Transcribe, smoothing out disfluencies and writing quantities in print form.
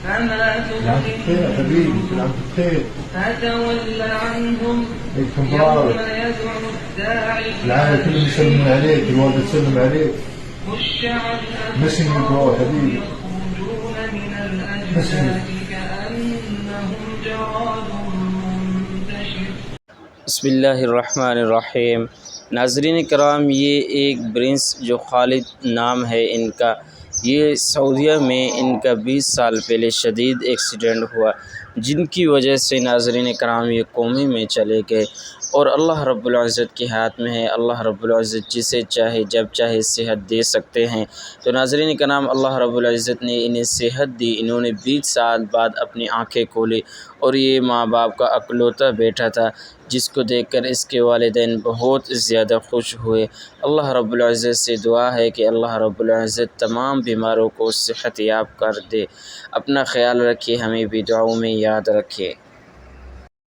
فما العام بخير يا حبيبي، كل عام بخير. فتول عنهم عيدكم يوم مبارك. يدعو الداعي العائلة كلهم يسلمون عليك، الوالدة تسلم عليك. خش عن Missing you bro حبيبي. يخرجون من الأجداث كأنهم جراد منتشر. बिस्मिल्लाहिर्रहमानिर्रहीम। नाज़रीन कराम, ये एक प्रिंस जो खालिद नाम है इनका, ये सऊदीया में इनका 20 साल पहले शदीद एक्सीडेंट हुआ, जिनकी वजह से नाज़रीन कराम ये कोमे में चले गए। और अल्लाह रब्बुल इज़्ज़त के हाथ में है, अल्लाह रब्बुल इज़्ज़त जिसे चाहे जब चाहे सेहत दे सकते हैं। तो नाज़रीन कराम, अल्लाह रब्बुल इज़्ज़त ने इन्हें सेहत दी, इन्होंने 20 साल बाद अपनी आँखें खोली और ये माँ बाप का अकलौता बेटा था, जिसको देखकर इसके वालिदैन बहुत ज़्यादा खुश हुए। अल्लाह रब्बुल इज़्ज़त से दुआ है कि अल्लाह रब्बुल इज़्ज़त तमाम बीमारों को सेहत याब कर दे। अपना ख्याल रखिए, हमें भी दुआओं में याद रखिए।